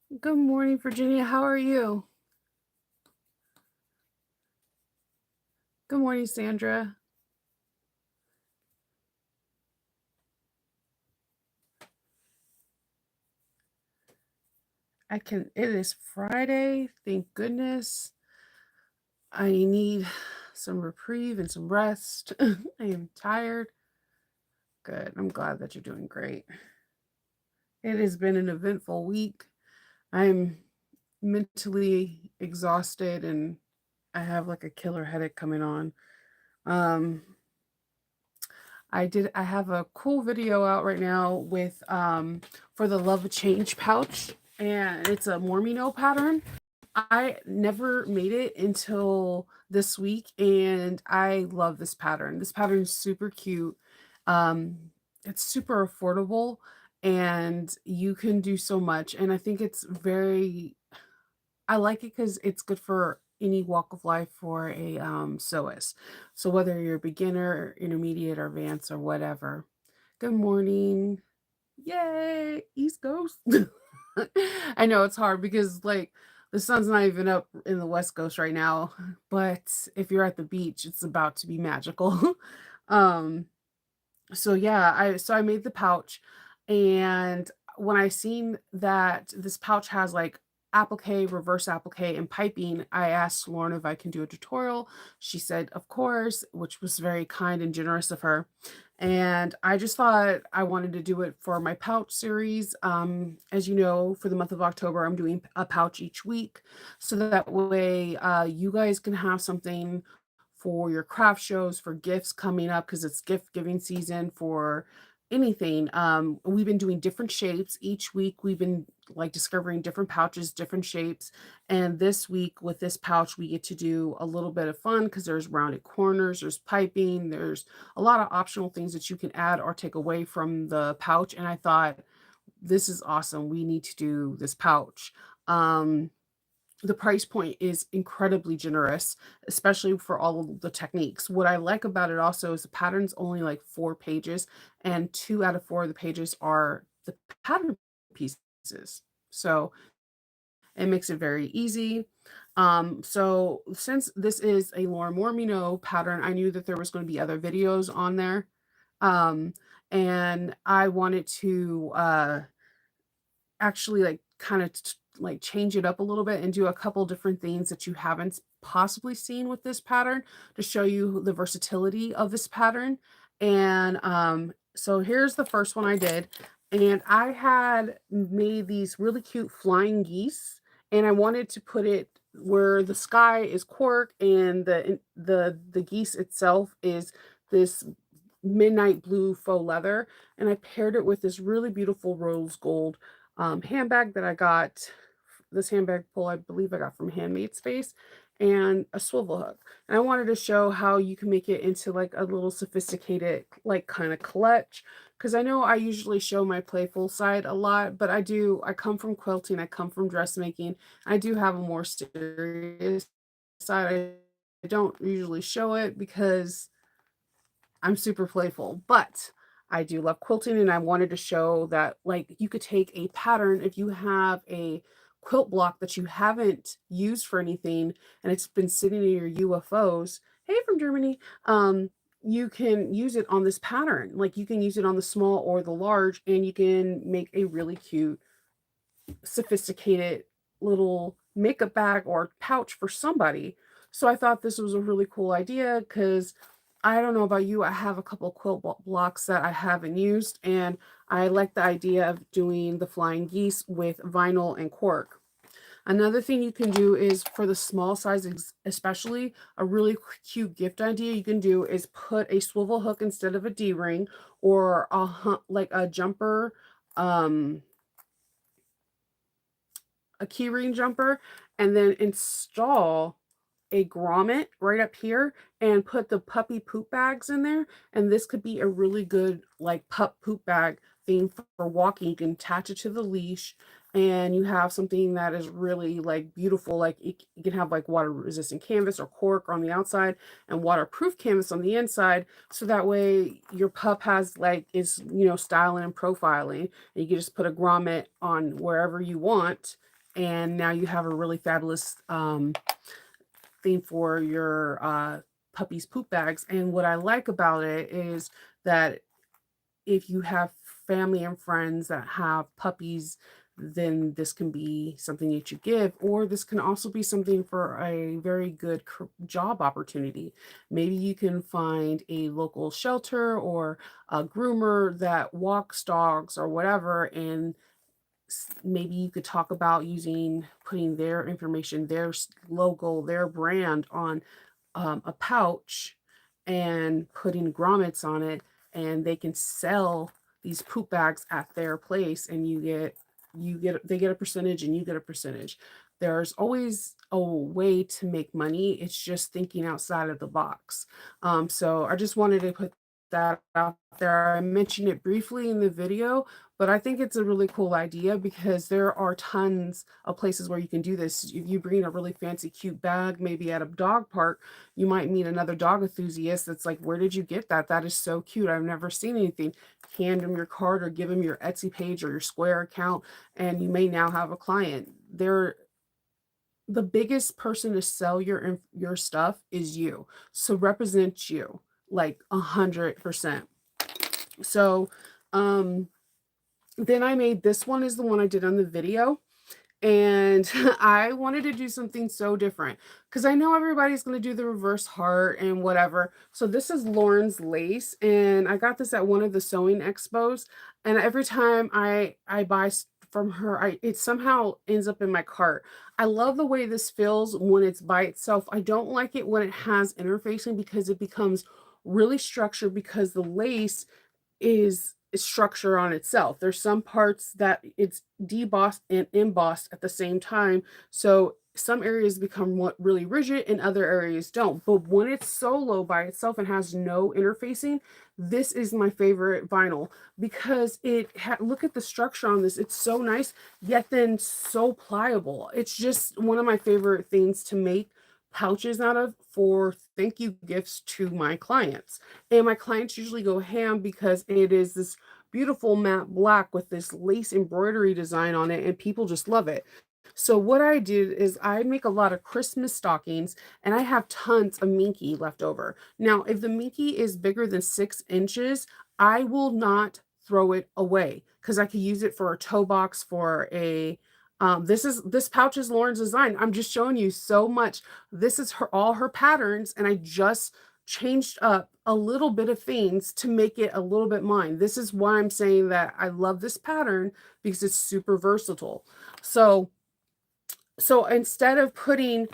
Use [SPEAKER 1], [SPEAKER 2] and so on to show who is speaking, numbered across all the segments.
[SPEAKER 1] Good morning, Virginia. How are you? Good morning, Sandra. It is Friday. Thank goodness. I need some reprieve and some rest. I am tired. Good. I'm glad that you're doing great. It has been an eventful week. I'm mentally exhausted and I have like a killer headache coming on. Um, I have a cool video out right now with for the Love Change pouch, and it's a Mormino pattern. I never made it until this week and I love this pattern. This pattern is super cute. Um it's super affordable and you can do so much, and I think it's very I like it because it's good for any walk of life for a sewist. So whether you're a beginner, intermediate, or advanced, or whatever. Good morning. Yay, East Coast. I know it's hard because like the sun's not even up in the West Coast right now, but if you're at the beach, it's about to be magical. um so yeah, I made the pouch, and when I seen that this pouch has like applique, reverse applique, and piping, I asked Lauren if I can do a tutorial. She said, of course, which was very kind and generous of her. And I just thought I wanted to do it for my pouch series. As you know, for the month of October, I'm doing a pouch each week. So that way you guys can have something for your craft shows, for gifts coming up, because it's gift giving season for anything. We've been doing different shapes each week. We've been like discovering different pouches, different shapes. And this week with this pouch, we get to do a little bit of fun because there's rounded corners, there's piping, there's a lot of optional things that you can add or take away from the pouch. And I thought, this is awesome. We need to do this pouch. The price point is incredibly generous, especially for all of the techniques. What I like about it also is the pattern's only like 4 pages, and 2 out of 4 of the pages are the pattern pieces. So it makes it very easy. So since this is a Lauren Mormino pattern, I knew that there was going to be other videos on there. Um, and I wanted to actually like kind of like change it up a little bit and do a couple different things that you haven't possibly seen with this pattern to show you the versatility of this pattern. And so here's the first one I did, and I had made these really cute flying geese, and I wanted to put it where the sky is cork and the geese itself is this midnight blue faux leather, and I paired it with this really beautiful rose gold handbag that I got. This handbag pull, I believe I got from Handmade Space, and a swivel hook. And I wanted to show how you can make it into like a little sophisticated, like kind of clutch. Because I know I usually show my playful side a lot, but I come from quilting, I come from dressmaking. I do have a more serious side. I don't usually show it because I'm super playful, but I do love quilting, and I wanted to show that like you could take a pattern if you have a quilt block that you haven't used for anything and it's been sitting in your UFOs. Hey, from Germany. You can use it on this pattern. Like you can use it on the small or the large, and you can make a really cute, sophisticated little makeup bag or pouch for somebody. So I thought this was a really cool idea because I don't know about you, I have a couple quilt blocks that I haven't used, and I like the idea of doing the flying geese with vinyl and cork. Another thing you can do is for the small sizes, especially a really cute gift idea you can do is put a swivel hook instead of a D-ring, or like a jumper, um, a keyring jumper, and then install a grommet right up here and put the puppy poop bags in there. And this could be a really good like pup poop bag thing for walking. You can attach it to the leash, and you have something that is really like beautiful. Like you can have like water resistant canvas or cork on the outside and waterproof canvas on the inside. So that way your pup has like is styling and profiling. And you can just put a grommet on wherever you want, and now you have a really fabulous thing for your puppy's poop bags. And what I like about it is that if you have family and friends that have puppies, then this can be something that you give, or this can also be something for a very good job opportunity. Maybe you can find a local shelter or a groomer that walks dogs or whatever, and maybe you could talk about putting their information, their logo, their brand on a pouch and putting grommets on it, and they can sell these poop bags at their place, and they get a percentage and you get a percentage. There's always a way to make money. It's just thinking outside of the box. So I just wanted to put that out there. I mentioned it briefly in the video, but I think it's a really cool idea because there are tons of places where you can do this. If you bring a really fancy, cute bag, maybe at a dog park, you might meet another dog enthusiast that's like, where did you get that? That is so cute. I've never seen anything. Hand them your card or give them your Etsy page or your Square account, and you may now have a client. They're the biggest person to sell your stuff is you. So represent you like 100%. So then I made this one is the one I did on the video. And I wanted to do something so different because I know everybody's going to do the reverse heart and whatever. So this is Lauren's lace, and I got this at one of the sewing expos. And every time I buy from her, it somehow ends up in my cart. I love the way this feels when it's by itself. I don't like it when it has interfacing because it becomes really structured because the lace is structure on itself. There's some parts that it's debossed and embossed at the same time. So some areas become really rigid and other areas don't. But when it's solo by itself and has no interfacing, this is my favorite vinyl because look at the structure on this. It's so nice, yet then so pliable. It's just one of my favorite things to make pouches out of for thank you gifts to my clients. And my clients usually go ham because it is this beautiful matte black with this lace embroidery design on it, and people just love it. So what I did is I make a lot of Christmas stockings, and I have tons of Minky left over. Now, if the Minky is bigger than 6 inches, I will not throw it away because I could use it for a toe box, for a this pouch is Lauren's design. I'm just showing you so much. This is all her patterns, and I just changed up a little bit of things to make it a little bit mine. This is why I'm saying that I love this pattern because it's super versatile. So instead of putting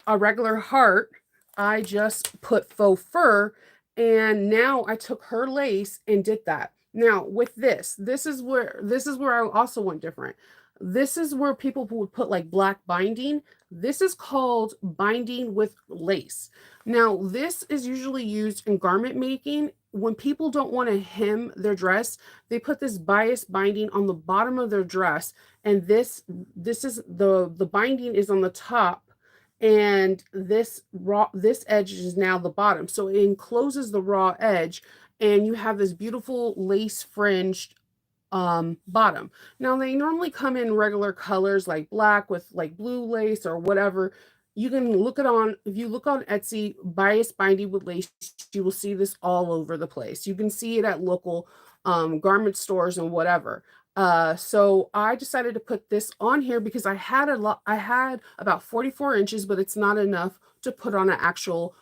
[SPEAKER 1] a regular heart, I just put faux fur, and now I took her lace and did that. Now with this is where I also went different. This is where people would put like black binding. This is called binding with lace. Now, this is usually used in garment making. When people don't want to hem their dress, they put this bias binding on the bottom of their dress, and this is the binding is on the top, and this edge is now the bottom. So it encloses the raw edge, and you have this beautiful lace fringed bottom. Now they normally come in regular colors like black with like blue lace or whatever. You can look it on, if you look on Etsy, bias binding with lace, you will see this all over the place. You can see it at local garment stores and whatever. So I decided to put this on here because I had about 44 inches, but it's not enough to put on an actual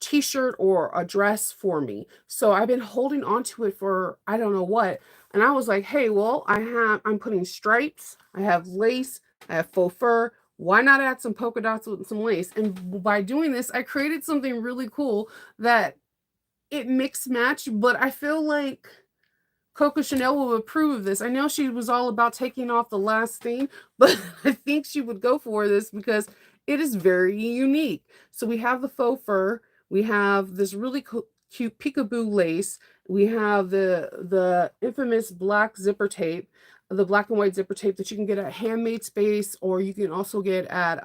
[SPEAKER 1] t-shirt or a dress for me. So I've been holding on to it for I don't know what. And I was like, hey, well, I'm putting stripes, I have lace, I have faux fur. Why not add some polka dots with some lace? And by doing this, I created something really cool that it mix match, but I feel like Coco Chanel will approve of this. I know she was all about taking off the last thing, but I think she would go for this because it is very unique. So we have the faux fur, we have this really cute peekaboo lace, we have the infamous black zipper tape, the black and white zipper tape that you can get at Handmade Space, or you can also get at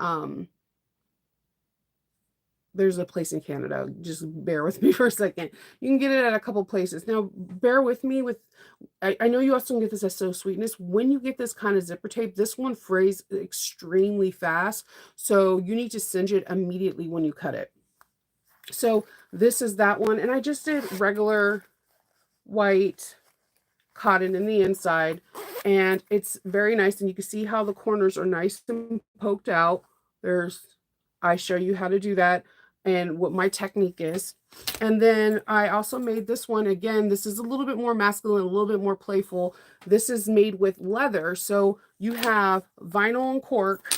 [SPEAKER 1] there's a place in Canada. Just bear with me for a second. You can get it at a couple places. Now, bear with me with, I know you also can get this at So Sweetness. When you get this kind of zipper tape, this one frays extremely fast. So you need to singe it immediately when you cut it. So this is that one. And I just did regular white cotton in the inside. And it's very nice. And you can see how the corners are nice and poked out. I show you how to do that and what my technique is. And then I also made this one. Again, this is a little bit more masculine, a little bit more playful. This is made with leather. So you have vinyl and cork,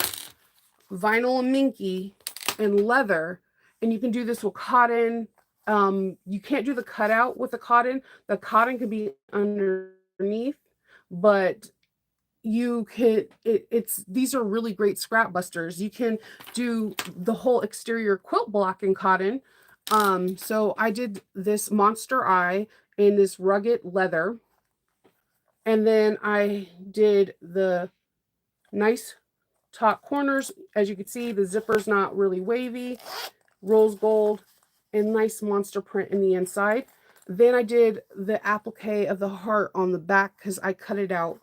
[SPEAKER 1] vinyl and minky, and leather. And you can do this with cotton. You can't do the cutout with the cotton. The cotton can be underneath, but you can it's these are really great scrap busters. You can do the whole exterior quilt block in cotton. So I did this monster eye in this rugged leather, and then I did the nice top corners. As you can see, the zipper's not really wavy, rose gold, and nice monster print in the inside. Then I did the applique of the heart on the back because I cut it out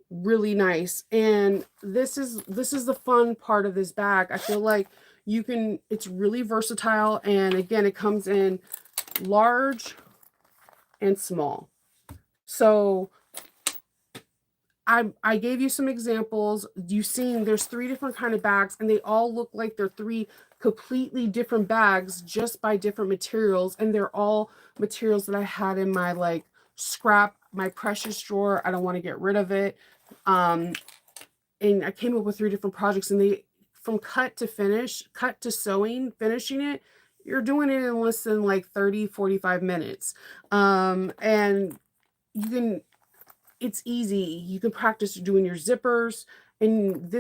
[SPEAKER 1] really nice. And this is the fun part of this bag. I feel like it's really versatile, and again, it comes in large and small. So I gave you some examples. You've seen there's 3 different kind of bags, and they all look like they're 3 completely different bags just by different materials, and they're all materials that I had in my like scrap, my precious drawer. I don't want to get rid of it. And I came up with 3 different projects, and they, from cut to finish, cut to sewing, finishing it, you're doing it in less than like 30-45 minutes. And you can, it's easy. You can practice doing your zippers. And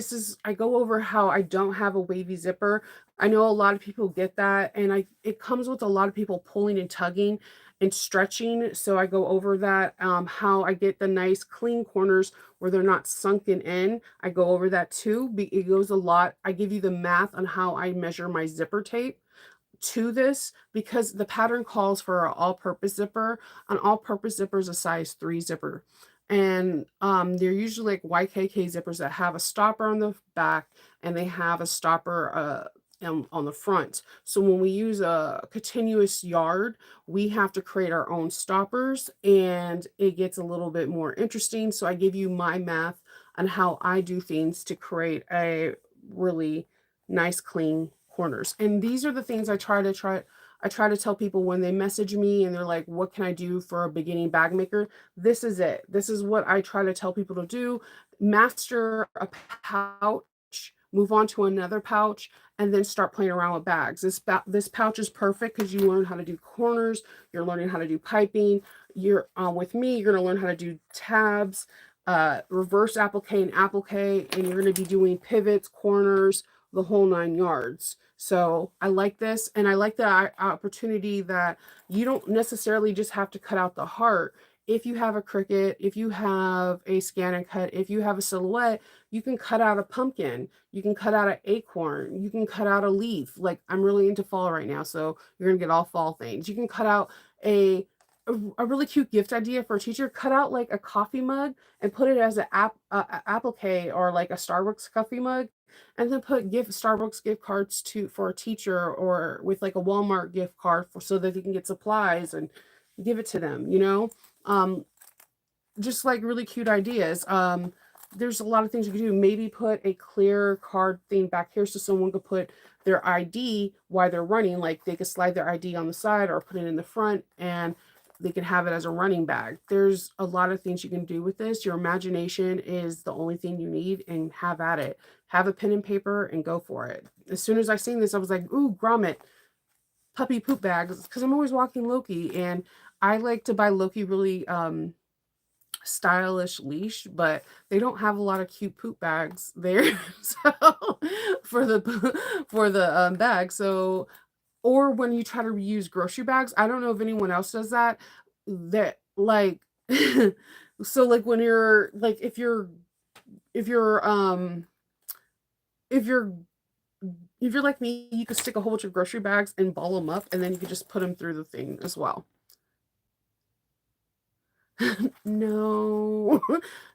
[SPEAKER 1] I go over how I don't have a wavy zipper. I know a lot of people get that, and it comes with a lot of people pulling and tugging and stretching. So I go over that, how I get the nice clean corners where they're not sunken in. I go over that too. It goes a lot. I give you the math on how I measure my zipper tape to this, because the pattern calls for an all-purpose zipper. An all-purpose zipper is a size 3 zipper. And they're usually like YKK zippers that have a stopper on the back, and they have a stopper on the front. So when we use a continuous yard, we have to create our own stoppers, and it gets a little bit more interesting. So I give you my math on how I do things to create a really nice clean corners. And these are the things I try to tell people when they message me and they're like, what can I do for a beginning bag maker? This is it. This is what I try to tell people to do. Master a pouch, move on to another pouch, and then start playing around with bags. This pouch is perfect because you learn how to do corners. You're learning how to do piping. You're with me, you're going to learn how to do tabs, reverse applique and applique, and you're going to be doing pivots, corners, the whole 9 yards. So I like this, and I like the opportunity that you don't necessarily just have to cut out the heart. If you have a Cricut, if you have a scan and cut, if you have a silhouette, you can cut out a pumpkin, you can cut out an acorn, you can cut out a leaf. Like, I'm really into fall right now, so you're gonna get all fall things. You can cut out a really cute gift idea for a teacher. Cut out like a coffee mug and put it as an applique, or like a Starbucks coffee mug, and then put Starbucks gift cards for a teacher, or with like a Walmart gift card so that they can get supplies and give it to them, just like really cute ideas. There's a lot of things you can do. Maybe put a clear card thing back here so someone could put their ID while they're running. Like, they could slide their ID on the side or put it in the front, and they can have it as a running bag. There's a lot of things you can do with this. Your imagination is the only thing you need, and have at it. Have a pen and paper and go for it. As soon as I seen this, I was like, ooh, grommet, puppy poop bags, because I'm always walking Loki, and I like to buy Loki really stylish leash, but they don't have a lot of cute poop bags there. So for the bag. So, or when you try to reuse grocery bags, I don't know if anyone else does that. That like so like when you're like if you're if you're like me, you could stick a whole bunch of grocery bags and ball them up, and then you could just put them through the thing as well. No,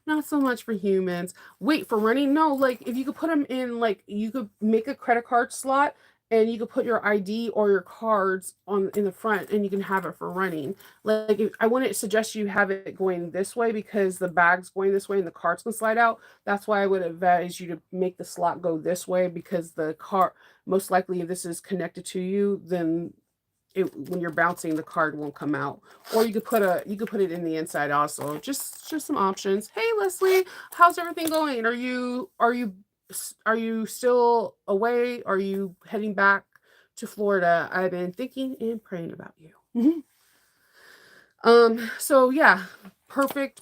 [SPEAKER 1] not so much for humans. Wait, for running? No, like if you could put them in, like you could make a credit card slot and you could put your ID or your cards on in the front and you can have it for running. Like I wouldn't suggest you have it going this way because the bag's going this way and the cards can slide out. That's why I would advise you to make the slot go this way because the car most likely if this is connected to you, then when you're bouncing the card won't come out, or you could put it in the inside also. Just some options. Hey Leslie, how's everything going? Are you still away? Are you heading back to Florida? I've been thinking and praying about you. So yeah, perfect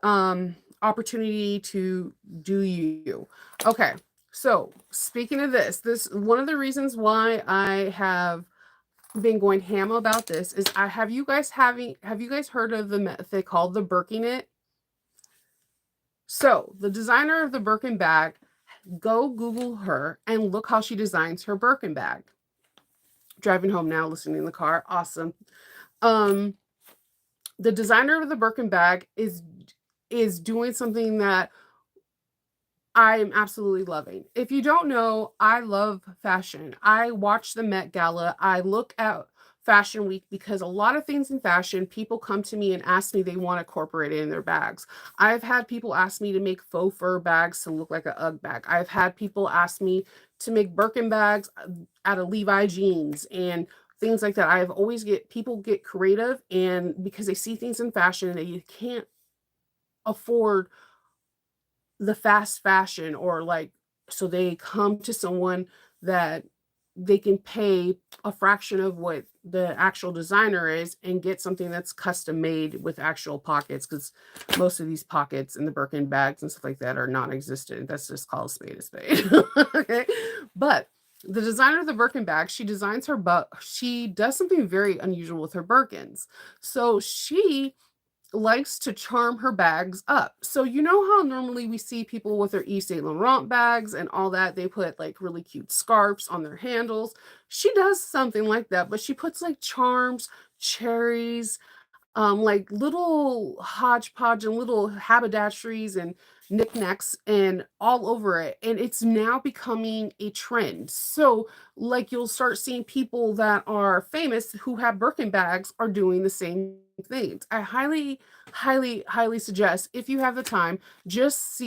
[SPEAKER 1] opportunity to do you. Okay, so speaking of this one of the reasons why I have been going ham about this is I have you guys heard of the method called the Birkin it? So the designer of the Birkin bag, go Google her and look how she designs her Birkin bag. Driving home now, listening in the car. Awesome. Um, the designer of the Birkin bag is doing something that I am absolutely loving. If you don't know, I love fashion. I watch the Met Gala. I look at Fashion Week because a lot of things in fashion, people come to me and ask me they want to incorporate it in their bags. I've had people ask me to make faux fur bags to look like a UGG bag. I've had people ask me to make Birkin bags out of Levi jeans and things like that. I've always people get creative, and because they see things in fashion that you can't afford the fast fashion, or like, so they come to someone that they can pay a fraction of what the actual designer is and get something that's custom made with actual pockets, because most of these pockets in the Birkin bags and stuff like that are non-existent. That's just called a spade. Okay, but the designer of the Birkin bag, she designs her, but she does something very unusual with her Birkins. So she likes to charm her bags up. So you know how normally we see people with their Yves Saint Laurent bags and all that, they put like really cute scarves on their handles. She does something like that, but she puts like charms, cherries, like little hodgepodge and little haberdasheries and knickknacks and all over it. And it's now becoming a trend. So, like, you'll start seeing people that are famous who have Birkin bags are doing the same things. I highly suggest if you have the time, just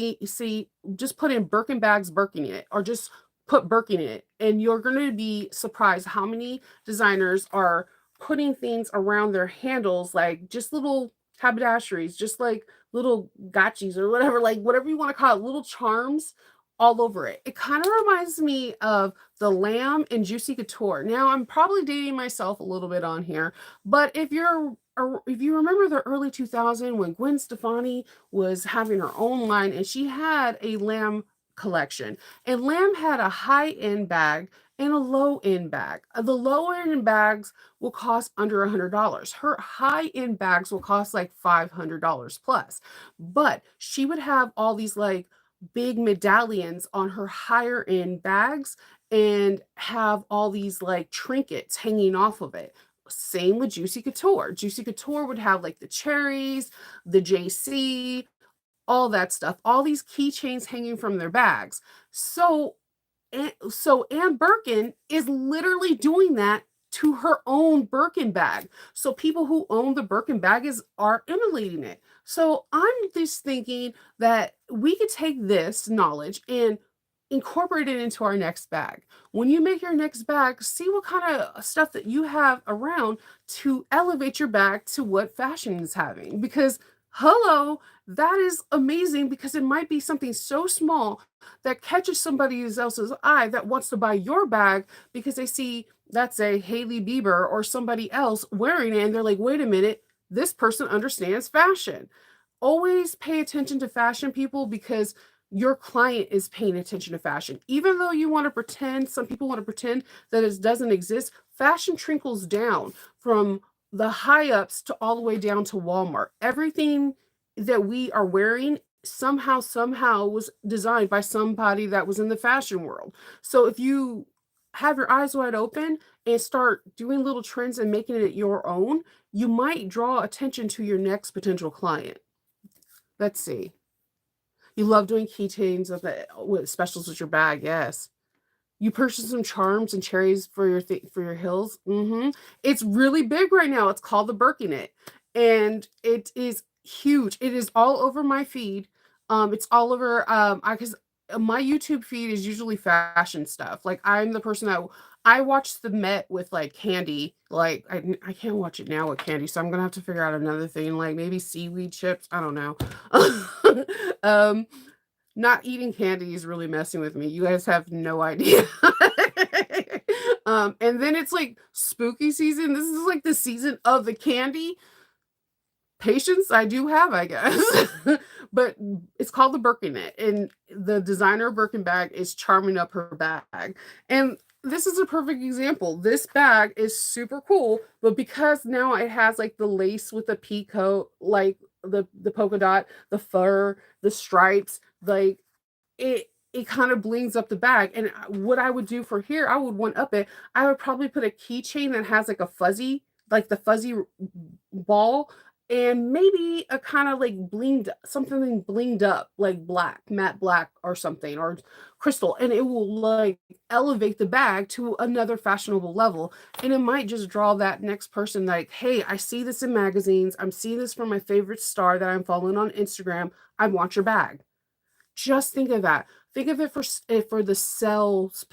[SPEAKER 1] just put in Birkin bags, Birkin in it, or just put Birkin in it, and you're going to be surprised how many designers are putting things around their handles, like just little haberdasheries, just like little gotchis or whatever, like whatever you want to call it, little charms all over it. It kind of reminds me of the lamb and Juicy Couture. Now, I'm probably dating myself a little bit on here, but if you remember the early 2000s when Gwen Stefani was having her own line and she had a lamb collection, and lamb had a high-end bag and a low-end bag. The low-end bags will cost under $100. Her high-end bags will cost like $500 plus. But she would have all these like big medallions on her higher end bags and have all these like trinkets hanging off of it. Same with Juicy Couture. Juicy Couture would have like the cherries, the JC, all that stuff, all these keychains hanging from their bags. So Anne Birkin is literally doing that to her own Birkin bag. So people who own the Birkin bag are emulating it. So I'm just thinking that we could take this knowledge and incorporate it into our next bag. When you make your next bag, see what kind of stuff that you have around to elevate your bag to what fashion is having. Because hello, that is amazing, because it might be something so small that catches somebody else's eye that wants to buy your bag because they see, let's say, Hailey Bieber or somebody else wearing it and they're like, wait a minute, this person understands fashion. Always pay attention to fashion, people, because your client is paying attention to fashion. Even though you want to pretend, some people want to pretend that it doesn't exist, fashion trickles down from the high ups to all the way down to Walmart. Everything that we are wearing somehow was designed by somebody that was in the fashion world. So if you have your eyes wide open and start doing little trends and making it your own, you might draw attention to your next potential client. Let's see. You love doing keychains with specials with your bag, yes. You purchased some charms and cherries for for your hills. It's really big right now. It's called the Birkenit, and it is huge. It is all over my feed. It's all over. I because my YouTube feed is usually fashion stuff. Like I'm the person that I watch the Met with like candy. Like I can't watch it now with candy, so I'm gonna have to figure out another thing. Like maybe seaweed chips. I don't know. um, not eating candy is really messing with me. You guys have no idea. And then it's like spooky season. This is like the season of the candy. Patience I do have, I guess. But it's called the Birkenit, and the designer Birkin bag is charming up her bag. And this is a perfect example. This bag is super cool, but because now it has like the lace with the peacoat, like the polka dot, the fur, the stripes, like it kind of blings up the bag. And what I would do for here, I would one up it. I would probably put a keychain that has like a fuzzy, like the fuzzy ball, and maybe a kind of like blinged something blinged up, like black, matte black or something, or crystal, and it will like elevate the bag to another fashionable level. And it might just draw that next person, like, hey, I see this in magazines, I'm seeing this from my favorite star that I'm following on Instagram. I want your bag. Just think of that. Think of it for the sales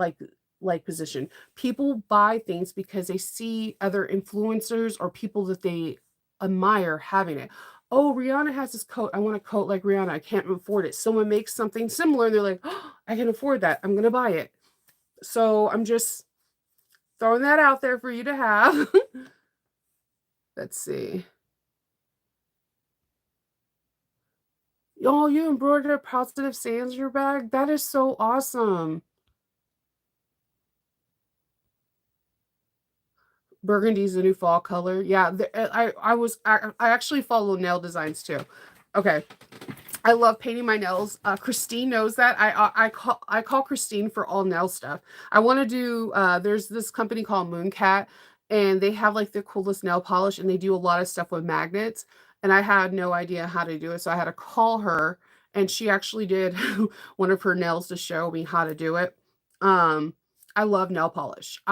[SPEAKER 1] like position. People buy things because they see other influencers or people that they admire having it. Oh, Rihanna has this coat. I want a coat like Rihanna. I can't afford it. Someone makes something similar and they're like, oh, I can afford that. I'm gonna buy it. So I'm just throwing that out there for you to have. Let's see. Oh, you embroidered positive sands in your bag? That is so awesome. Burgundy is the new fall color. Yeah, I actually follow nail designs too. Okay. I love painting my nails. Christine knows that. I call Christine for all nail stuff. I want to do there's this company called Mooncat, and they have like the coolest nail polish, and they do a lot of stuff with magnets, and I had no idea how to do it. So I had to call her, and she actually did one of her nails to show me how to do it. Um I love nail polish.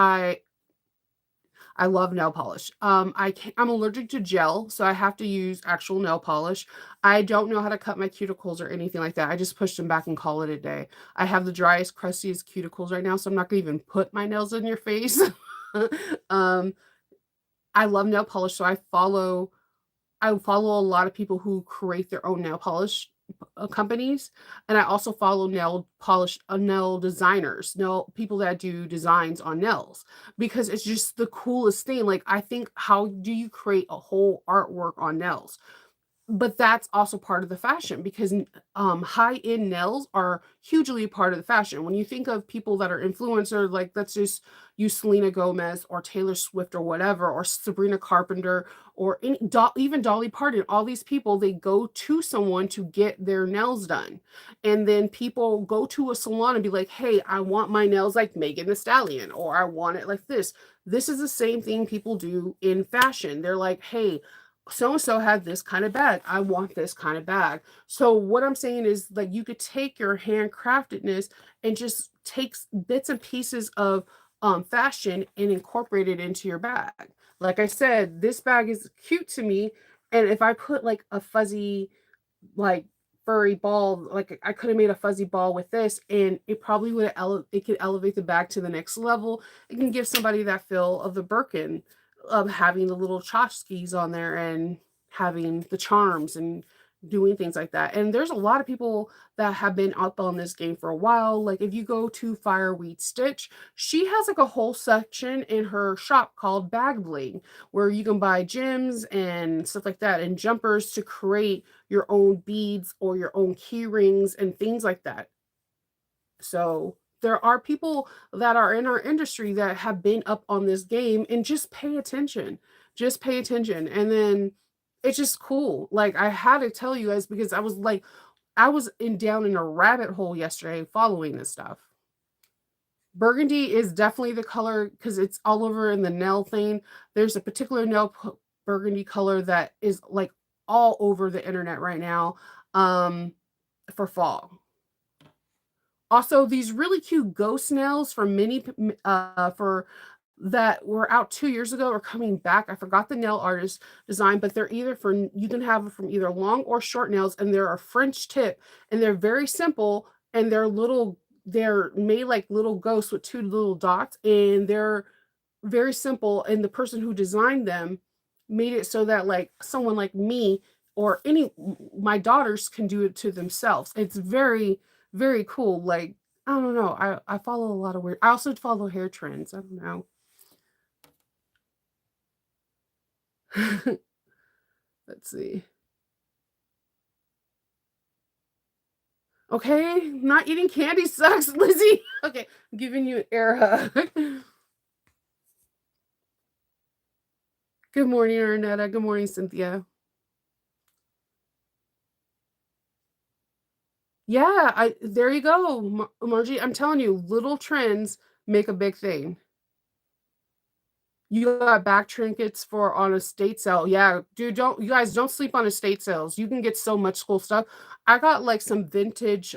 [SPEAKER 1] I love nail polish. I'm allergic to gel, so I have to use actual nail polish. I don't know how to cut my cuticles or anything like that. I just push them back and call it a day. I have the driest, crustiest cuticles right now, so I'm not gonna even put my nails in your face. um, I love nail polish, so I follow a lot of people who create their own nail polish companies, and I also follow nail designers, nail people that do designs on nails, because it's just the coolest thing. Like I think, how do you create a whole artwork on nails? But that's also part of the fashion because high-end nails are hugely part of the fashion. When you think of people that are influencer, like let's just use Selena Gomez or Taylor Swift or whatever, or Sabrina Carpenter, or even Dolly Parton, all these people, they go to someone to get their nails done. And then people go to a salon and be like, hey, I want my nails like Megan Thee Stallion, or I want it like this. This is the same thing people do in fashion. They're like, hey, so and so had this kind of bag. I want this kind of bag. So what I'm saying is like you could take your handcraftedness and just take bits and pieces of fashion and incorporate it into your bag. Like I said, this bag is cute to me, and if I put like a fuzzy like furry ball, like I could have made a fuzzy ball with this, and it probably would it could elevate the bag to the next level. It can give somebody that feel of the Birkin, of having the little tchotchkes on there and having the charms and doing things like that. And there's a lot of people that have been up on this game for a while. Like if you go to Fireweed Stitch, she has like a whole section in her shop called Bag Bling, where you can buy gems and stuff like that and jumpers to create your own beads or your own key rings and things like that. So there are people that are in our industry that have been up on this game, and just pay attention. Just pay attention. And then it's just cool. Like, I had to tell you guys because I was like, I was down in a rabbit hole yesterday following this stuff. Burgundy is definitely the color because it's all over in the nail thing. There's a particular burgundy color that is like all over the internet right now, for fall. Also, these really cute ghost nails from for that were out 2 years ago are coming back. I forgot the nail artist design, but they're either for you can have it from either long or short nails, and they're a French tip, and they're very simple, and they're made like little ghosts with 2 little dots, and they're very simple, and the person who designed them made it so that, like, someone like me or any my daughters can do it to themselves. It's very, very cool, like, I don't know, I follow a lot of weird I also follow hair trends, I don't know. Let's see. Okay, not eating candy sucks, Lizzie. Okay, I'm giving you an air hug. Good morning, Arnetta. Good morning, Cynthia. Yeah, I there you go, Margie. I'm telling you, little trends make a big thing. You got back trinkets for on estate sale. Yeah, dude, don't you guys don't sleep on estate sales. You can get so much cool stuff. I got like some vintage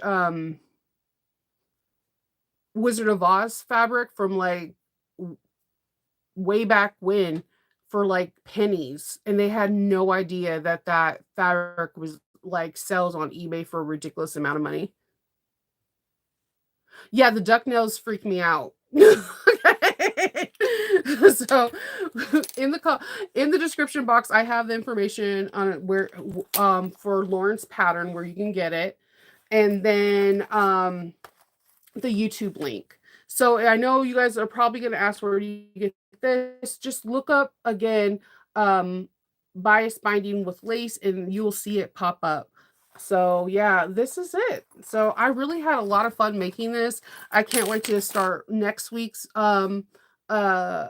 [SPEAKER 1] Wizard of Oz fabric from like w- way back when for like pennies, and they had no idea that that fabric was like sells on eBay for a ridiculous amount of money. Yeah, the duck nails freak me out. Okay. So, in the in the description box, I have the information on where for Lauren's pattern where you can get it, and then the YouTube link. So I know you guys are probably going to ask where do you get this. Just look up again, bias binding with lace, and you will see it pop up. So yeah, this is it. So I really had a lot of fun making this. I can't wait to start next week's uh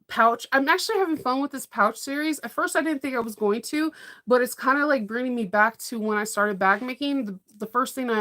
[SPEAKER 1] pouch. I'm actually having fun with this pouch series. At first, I didn't think I was going to, but it's kind of like bringing me back to when I started bag making. The first thing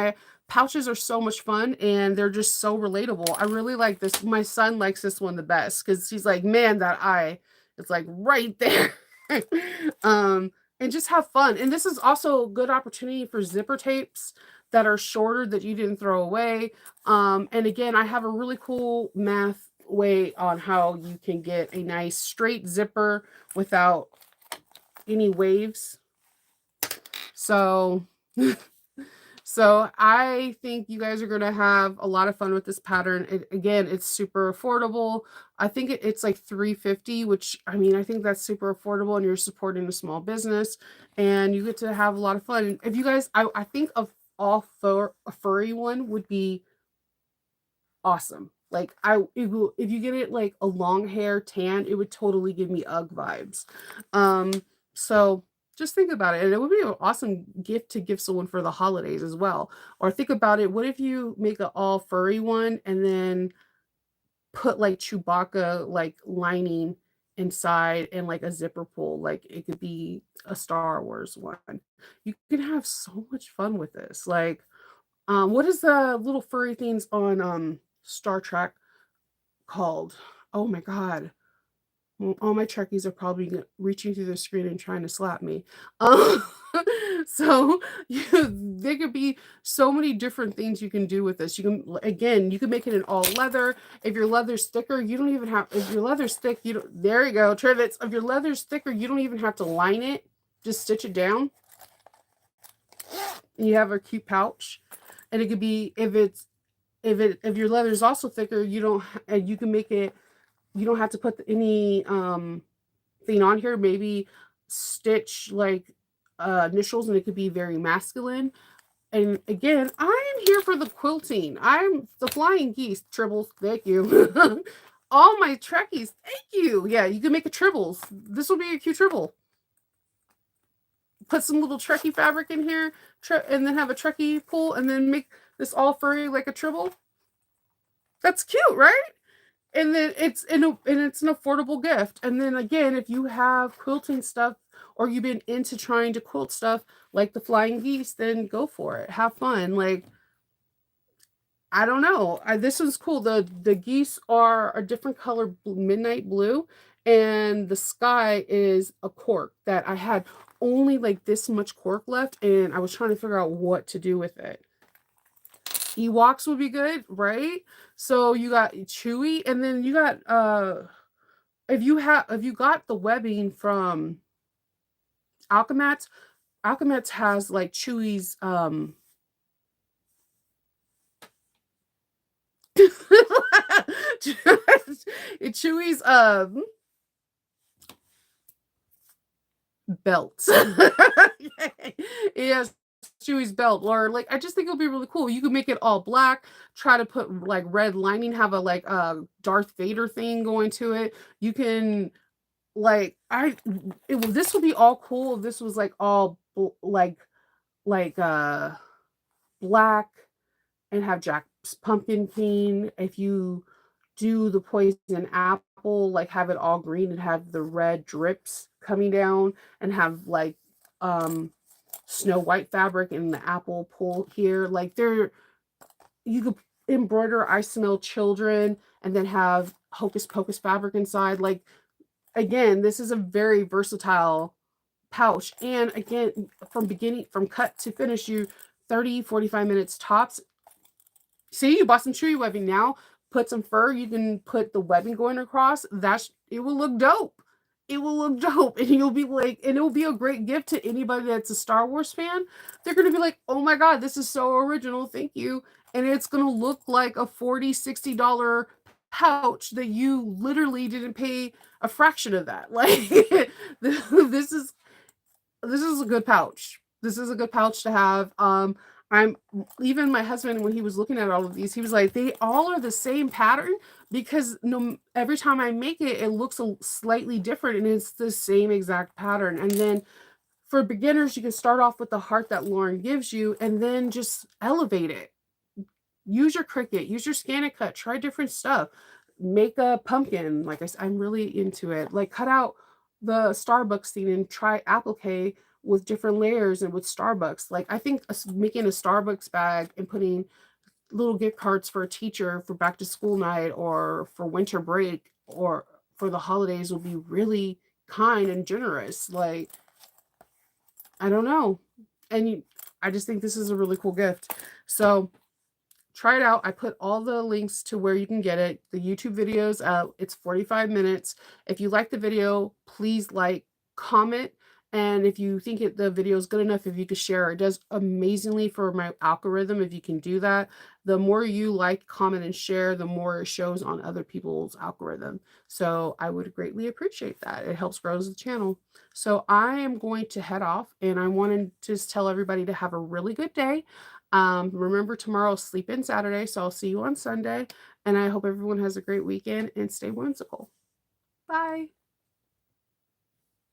[SPEAKER 1] pouches are so much fun and they're just so relatable. I really like this. My son likes this one the best because he's like, man, that eye, it's like right there. And just have fun. And this is also a good opportunity for zipper tapes that are shorter that you didn't throw away. And again, I have a really cool math way on how you can get a nice straight zipper without any waves. So so I think you guys are going to have a lot of fun with this pattern. Again, it's super affordable. I think it's like $350, which I mean, I think that's super affordable, and you're supporting a small business, and you get to have a lot of fun. If you guys, I think of all a furry one would be awesome. Like if you get it like a long hair tan, it would totally give me UGG vibes. So just think about it. And it would be an awesome gift to give someone for the holidays as well. Or think about it, what if you make an all furry one and then put like Chewbacca like lining inside and like a zipper pull, like it could be a Star Wars one. You can have so much fun with this. Like what is the little furry things on Star Trek called? Oh my god. All my Trekkies are probably reaching through the screen and trying to slap me. Um, so there could be so many different things you can do with this. You can again, you can make it in all leather. If your leather's thicker, you don't even have. If your leather's thick, you don't. There you go, trivets. If your leather's thicker, you don't even have to line it. Just stitch it down. And you have a cute pouch, and it could be if your leather is also thicker, you don't and you can make it you don't have to put any thing on here. Maybe stitch like initials, and it could be very masculine. And again, I am here for the quilting. I'm the flying geese. Tribbles, thank you. All my Trekkies, thank you. Yeah, you can make a tribbles. This will be a cute tribble. Put some little Trekkie fabric in here, and then have a Trekkie pull, and then make this all furry like a tribble. That's cute, right? And then it's an affordable gift. And then again, if you have quilting stuff or you've been into trying to quilt stuff like the flying geese, then go for it. Have fun. Like, I don't know. This was cool. The geese are a different color, midnight blue, and the sky is a cork that I had only like this much cork left, and I was trying to figure out what to do with it. Ewoks would be good, right? So you got Chewy, and then you got if you got the webbing from Alchemats, Alchemats has like Chewy's Chewy's belt. Yes, Chewy's belt. Or like I just think it'll be really cool. You could make it all black, try to put like red lining, have a like Darth Vader thing going to it. You can like this would be all cool if this was like all like black and have Jack's pumpkin king. If you do the poison apple, like have it all green and have the red drips coming down and have like Snow White fabric and the apple pull here. Like you could embroider I Smell Children and then have Hocus Pocus fabric inside. Like again, this is a very versatile pouch. And again, from cut to finish, you 30-45 minutes tops. See, you bought some Chewy webbing now. Put some fur. You can put the webbing going across. It will look dope. It will look dope, and you'll be like, and it will be a great gift to anybody that's a Star Wars fan. They're gonna be like, "Oh my god, this is so original. Thank you." And it's gonna look like a $40-$60 pouch that you literally didn't pay a fraction of that. Like this is a good pouch. This is a good pouch to have. I'm even my husband when he was looking at all of these, he was like, they all are the same pattern because no every time I make it, it looks slightly different and it's the same exact pattern. And then for beginners, you can start off with the heart that Lauren gives you and then just elevate it. Use your Cricut, use your ScanNCut, try different stuff. Make a pumpkin. Like I said, I'm really into it. Like cut out the Starbucks thing and try applique with different layers and with Starbucks. Like I think making a Starbucks bag and putting little gift cards for a teacher for back to school night or for winter break or for the holidays would be really kind and generous. Like I don't know. I just think this is a really cool gift. So try it out. I put all the links to where you can get it. The YouTube videos, it's 45 minutes. If you like the video, please like, comment, and if you think the video is good enough, if you could share, it does amazingly for my algorithm if you can do that. The more you like, comment, and share, the more it shows on other people's algorithm. So I would greatly appreciate that. It helps grow the channel. So I am going to head off, and I wanted to just tell everybody to have a really good day. Remember tomorrow's Sleep In Saturday, so I'll see you on Sunday. And I hope everyone has a great weekend and stay whimsical. Bye.